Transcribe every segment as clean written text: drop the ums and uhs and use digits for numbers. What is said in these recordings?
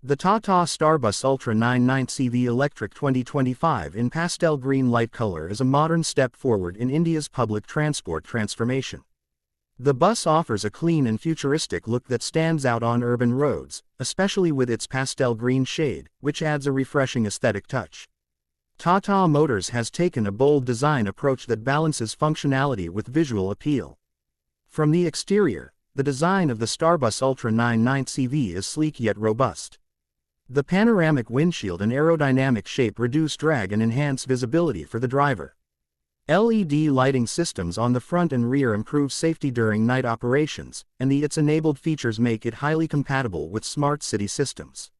The Tata Starbus Ultra 99CV Electric 2025 in pastel green light color is a modern step forward in India's public transport transformation. The bus offers a clean and futuristic look that stands out on urban roads, especially with its pastel green shade, which adds a refreshing aesthetic touch. Tata Motors has taken a bold design approach that balances functionality with visual appeal. From the exterior, the design of the Starbus Ultra 99CV is sleek yet robust. The panoramic windshield and aerodynamic shape reduce drag and enhance visibility for the driver. LED lighting systems on the front and rear improve safety during night operations, and its enabled features make it highly compatible with smart city systems.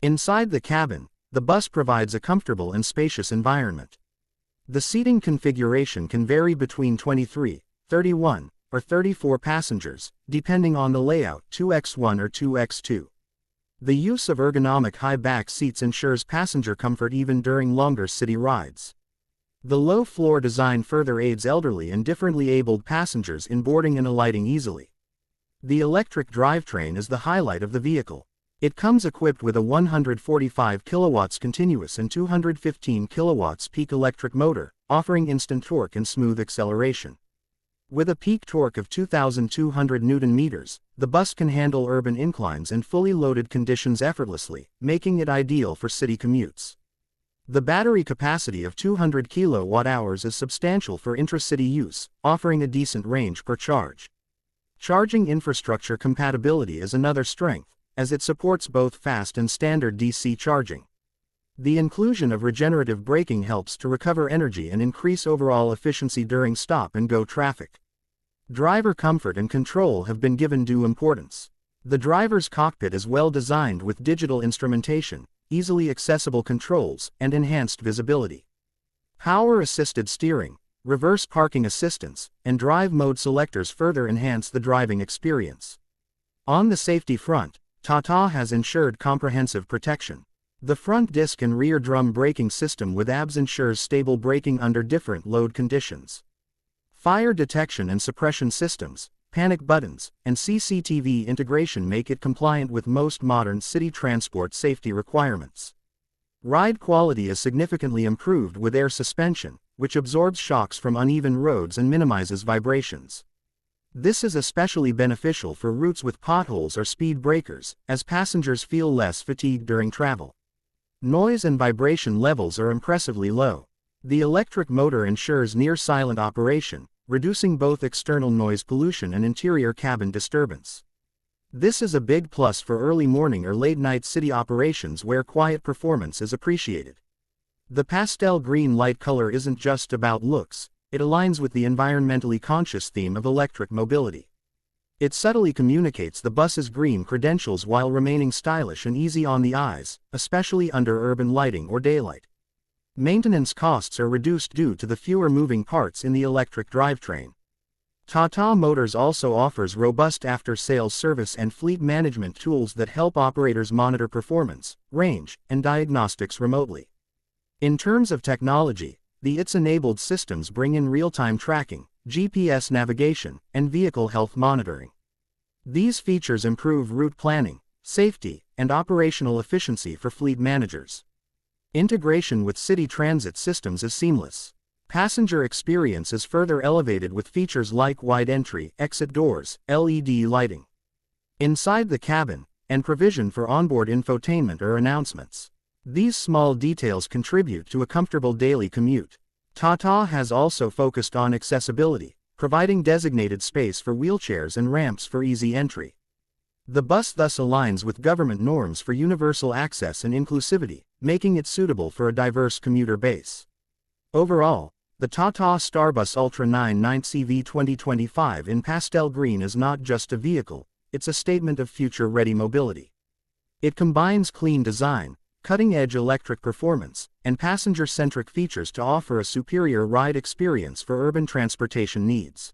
Inside the cabin, the bus provides a comfortable and spacious environment. The seating configuration can vary between 23, 31, or 34 passengers, depending on the layout, 2x1 or 2x2. The use of ergonomic high-back seats ensures passenger comfort even during longer city rides. The low-floor design further aids elderly and differently abled passengers in boarding and alighting easily. The electric drivetrain is the highlight of the vehicle. It comes equipped with a 145 kW continuous and 215 kW peak electric motor, offering instant torque and smooth acceleration. With a peak torque of 2,200 Nm, the bus can handle urban inclines and fully loaded conditions effortlessly, making it ideal for city commutes. The battery capacity of 200 kWh is substantial for intra-city use, offering a decent range per charge. Charging infrastructure compatibility is another strength, as it supports both fast and standard DC charging. The inclusion of regenerative braking helps to recover energy and increase overall efficiency during stop-and-go traffic. Driver comfort and control have been given due importance. The driver's cockpit is well designed with digital instrumentation, easily accessible controls, and enhanced visibility. Power-assisted steering, reverse parking assistance, and drive mode selectors further enhance the driving experience. On the safety front, Tata has ensured comprehensive protection. The front disc and rear drum braking system with ABS ensures stable braking under different load conditions. Fire detection and suppression systems, panic buttons, and CCTV integration make it compliant with most modern city transport safety requirements. Ride quality is significantly improved with air suspension, which absorbs shocks from uneven roads and minimizes vibrations. This is especially beneficial for routes with potholes or speed breakers, as passengers feel less fatigued during travel. Noise and vibration levels are impressively low. The electric motor ensures near-silent operation, reducing both external noise pollution and interior cabin disturbance. This is a big plus for early morning or late-night city operations where quiet performance is appreciated. The pastel green light color isn't just about looks, it aligns with the environmentally conscious theme of electric mobility. It subtly communicates the bus's green credentials while remaining stylish and easy on the eyes, especially under urban lighting or daylight. Maintenance costs are reduced due to the fewer moving parts in the electric drivetrain. Tata Motors also offers robust after-sales service and fleet management tools that help operators monitor performance, range, and diagnostics remotely. In terms of technology, its enabled systems bring in real-time tracking, GPS navigation, and vehicle health monitoring. These features improve route planning, safety, and operational efficiency for fleet managers. Integration with city transit systems is seamless. Passenger experience is further elevated with features like wide entry, exit doors, LED lighting inside the cabin, and provision for onboard infotainment or announcements. These small details contribute to a comfortable daily commute. Tata has also focused on accessibility, providing designated space for wheelchairs and ramps for easy entry. The bus thus aligns with government norms for universal access and inclusivity, making it suitable for a diverse commuter base. Overall, the Tata Starbus Ultra 99CV 2025 in pastel green is not just a vehicle, it's a statement of future-ready mobility. It combines clean design, cutting-edge electric performance, and passenger-centric features to offer a superior ride experience for urban transportation needs.